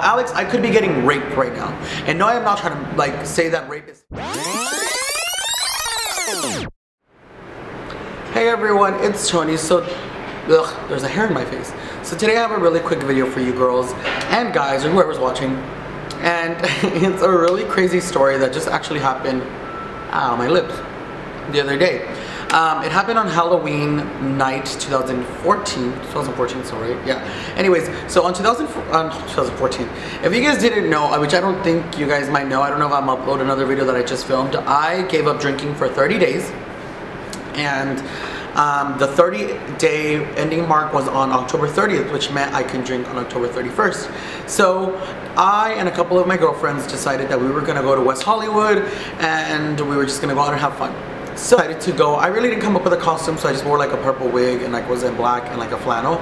Alex, I could be getting raped right now. And no, I'm not trying to like say that rape is... Hey everyone, it's Tony. So, there's a hair in my face. So today I have a really quick video for you girls and guys or whoever's watching. And it's a really crazy story that just actually happened on my lips the other day. It happened on Halloween night 2014, so right? Yeah. Anyways, so on 2014, if you guys didn't know, which I don't think you guys might know, I don't know if I'm uploading another video that I just filmed, I gave up drinking for 30 days. And the 30-day ending mark was on October 30th, which meant I can drink on October 31st. So I and a couple of my girlfriends decided that we were gonna go to West Hollywood and we were just gonna go out and have fun. So I decided to go. I really didn't come up with a costume, so I just wore like a purple wig and like was in black and like a flannel.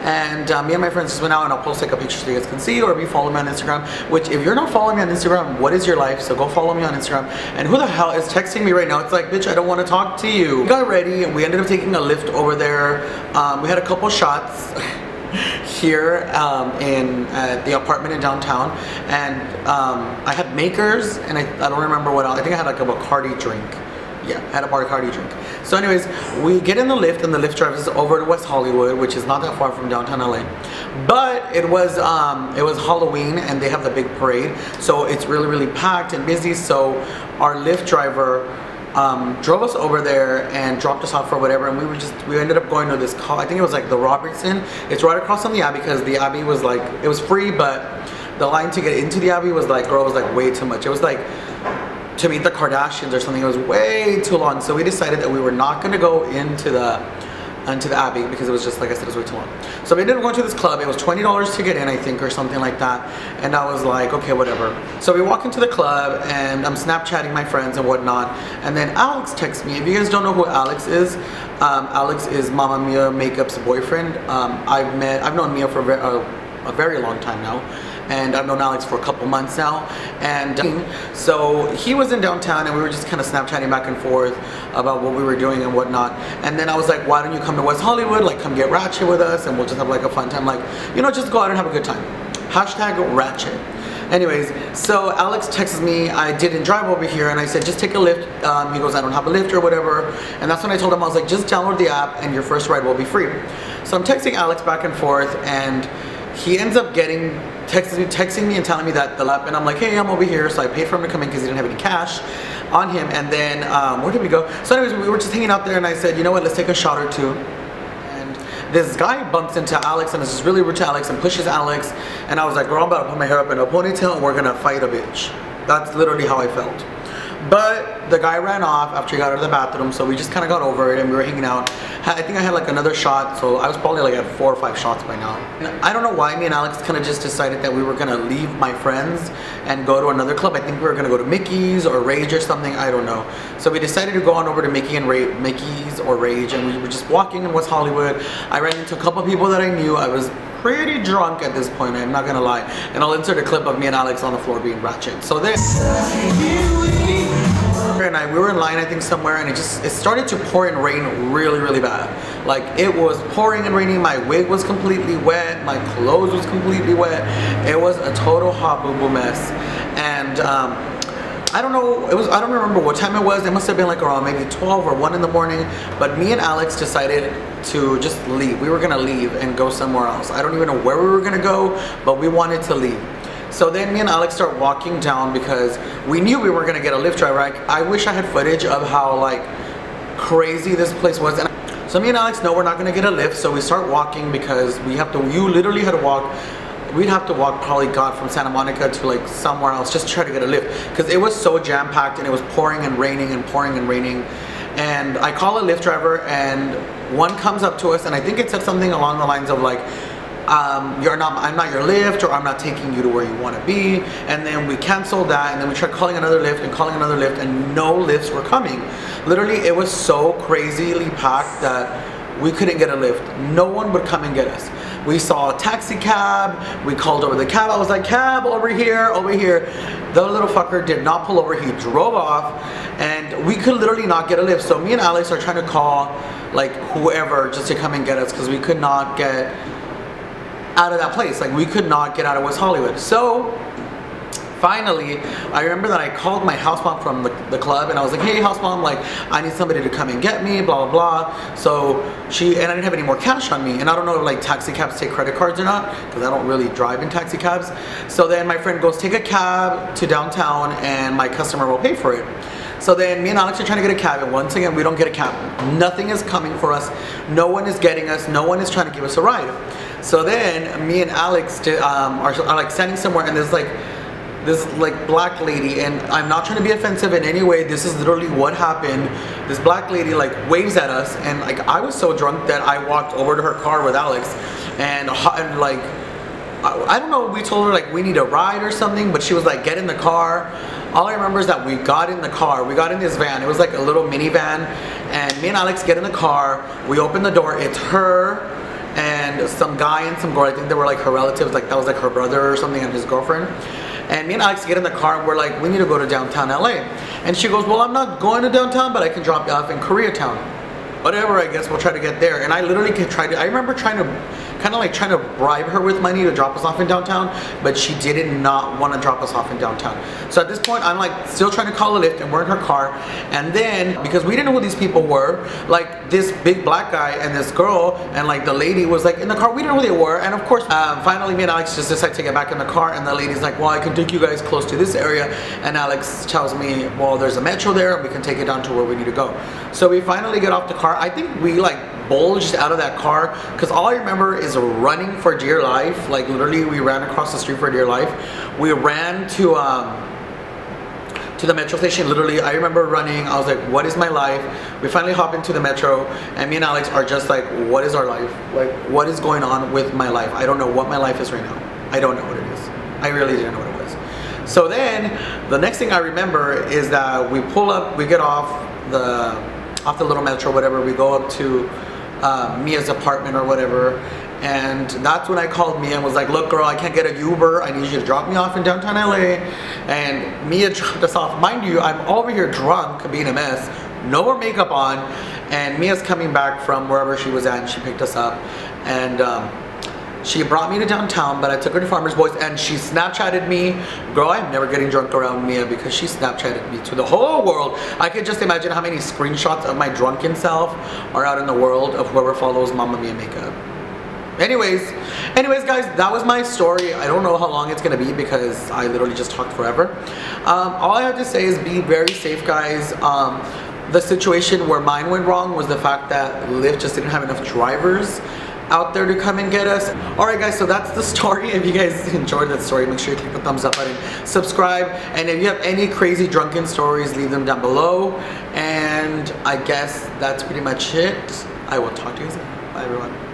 And me and my friends just went out, and I'll post like a picture so you guys can see, or if you follow me on Instagram, which if you're not following me on Instagram, what is your life? So go follow me on Instagram. And who the hell is texting me right now? It's like, bitch, I don't want to talk to you. We got ready and we ended up taking a Lyft over there. We had a couple shots here at the apartment in downtown, and I had makers, and I don't remember what else. I think I had like a Bacardi drink. Yeah, I had a Bacardi drink. So anyways, we get in the Lyft and the Lyft drives us over to West Hollywood, which is not that far from downtown LA. But it was Halloween and they have the big parade. So it's really packed and busy. So our Lyft driver drove us over there and dropped us off for whatever, and we ended up going to this I think it was like the Robertson. It's right across from the Abbey, because the Abbey was like, it was free, but the line to get into the Abbey was like, girl, it was like way too much. It was like to meet the Kardashians or something. It was way too long. So we decided that we were not going to go into the Abbey, because it was just, like I said, it was way too long. So we ended up going to this club. It was $20 to get in, I think, or something like that. And I was like, okay, whatever. So we walk into the club and I'm Snapchatting my friends and whatnot. And then Alex texts me. If you guys don't know who Alex is Mama Mia Makeup's boyfriend. I've known Mia for a very long time now. And I've known Alex for a couple months now. And so he was in downtown and we were just kind of Snapchatting back and forth about what we were doing and whatnot. And then I was like, why don't you come to West Hollywood? Like, come get ratchet with us and we'll just have like a fun time. Like, you know, just go out and have a good time. Hashtag ratchet. Anyways, so Alex texts me, I didn't drive over here, and I said, just take a Lyft. He goes, I don't have a Lyft or whatever. And that's when I told him, I was like, just download the app and your first ride will be free. So I'm texting Alex back and forth, and he ends up texting me and telling me that the lap, and I'm like, hey, I'm over here. So I paid for him to come in because he didn't have any cash on him. And then where did we go? So anyways, we were just hanging out there, and I said, you know what, let's take a shot or two. And this guy bumps into Alex and is just really rude to Alex and pushes Alex, and I was like, girl, I'm about to put my hair up in a ponytail and we're gonna fight a bitch. That's literally how I felt. But the guy ran off after he got out of the bathroom, so we just kind of got over it and we were hanging out. I think I had like another shot, so I was probably like at 4 or 5 shots by now. And I don't know why me and Alex kind of just decided that we were gonna leave my friends and go to another club. I think we were gonna go to Mickey's or Rage or something, I don't know. So we decided to go on over to Mickey's or Rage, and we were just walking in West Hollywood. I ran into a couple people that I knew. I was pretty drunk at this point, I'm not gonna lie. And I'll insert a clip of me and Alex on the floor being ratchet. So then, and we were in line, I think, somewhere, and it started to pour and rain really bad. Like, it was pouring and raining. My wig was completely wet, my clothes was completely wet. It was a total hot boo-boo mess. And I don't know, I don't remember what time it was. It must have been like around maybe 12 or 1 in the morning. But me and Alex decided to just leave. We were gonna leave and go somewhere else. I don't even know where we were gonna go, but we wanted to leave. So then me and Alex start walking down because we knew we were gonna get a Lyft driver. I wish I had footage of how like crazy this place was. And so me and Alex know we're not gonna get a Lyft, so we start walking because we have to, you literally had to walk, we'd have to walk probably, God, from Santa Monica to like somewhere else just to try to get a Lyft, because it was so jam-packed and it was pouring and raining and pouring and raining. And I call a Lyft driver and one comes up to us, and I think it said something along the lines of like, I'm not your Lyft, or I'm not taking you to where you want to be. And then we canceled that, and then we tried calling another Lyft and calling another Lyft, and no Lyfts were coming. Literally, it was so crazily packed that we couldn't get a Lyft. No one would come and get us. We saw a taxi cab, we called over the cab. I was like, cab, over here, over here. The little fucker did not pull over. He drove off, and we could literally not get a Lyft. So me and Alex are trying to call like whoever just to come and get us, because we could not get out of that place. Like we could not get out of West Hollywood. So finally, I remember that I called my house mom from the club, and I was like, hey, house mom, like, I need somebody to come and get me, blah, blah, blah. So and I didn't have any more cash on me, and I don't know if like taxi cabs take credit cards or not, because I don't really drive in taxi cabs. So then my friend goes, take a cab to downtown, and my customer will pay for it. So then me and Alex are trying to get a cab, and once again, we don't get a cab. Nothing is coming for us. No one is getting us. No one is trying to give us a ride. So then me and Alex are like standing somewhere, and there's like this like black lady, and I'm not trying to be offensive in any way, this is literally what happened. This black lady like waves at us, and like I was so drunk that I walked over to her car with Alex, and like I don't know, we told her like we need a ride or something, but she was like, get in the car. All I remember is that we got in the car, we got in this van, it was like a little minivan, and me and Alex get in the car, we open the door, it's her and some guy and some girl, I think they were like her relatives, like that was like her brother or something and his girlfriend. And me and Alex get in the car, and we're like, we need to go to downtown LA. And she goes, well, I'm not going to downtown, but I can drop you off in Koreatown. Whatever, I guess we'll try to get there. And I literally I remember trying to bribe her with money to drop us off in downtown, but she did not want to drop us off in downtown. So at this point, I'm like still trying to call a Lyft, and we're in her car. And then, because we didn't know who these people were, like this big black guy and this girl and like the lady was like in the car, we didn't know who they were. And of course, finally me and Alex just decide to get back in the car, and the lady's like, well, I can take you guys close to this area. And Alex tells me, well, there's a metro there, and we can take it down to where we need to go. So we finally get off the car. I think we like bulged out of that car, because all I remember is running for dear life. Like literally we ran across the street for dear life. We ran to the metro station. Literally I remember running. I was like, what is my life? We finally hop into the metro, and me and Alex are just like, what is our life? Like, what is going on with my life? I don't know what my life is right now. I don't know what it is. I really didn't know what it was. So then the next thing I remember is that we pull up, we get off the little metro, whatever, we go up to Mia's apartment or whatever, and that's when I called Mia and was like, look girl, I can't get a Uber, I need you to drop me off in downtown LA. And Mia dropped us off. Mind you, I'm over here drunk, being a mess, no more makeup on, and Mia's coming back from wherever she was at, and she picked us up, and she brought me to downtown, but I took her to Farmer's Boys, and she Snapchatted me. Girl, I'm never getting drunk around Mia, because she Snapchatted me to the whole world. I could just imagine how many screenshots of my drunken self are out in the world of whoever follows Mamma Mia makeup. Anyways guys, that was my story. I don't know how long it's gonna be, because I literally just talked forever. All I have to say is be very safe, guys. The situation where mine went wrong was the fact that Lyft just didn't have enough drivers out there to come and get us. Alright guys, so that's the story. If you guys enjoyed that story, make sure you click the thumbs up button, subscribe, and if you have any crazy drunken stories, leave them down below. And I guess that's pretty much it. I will talk to you soon. Bye everyone.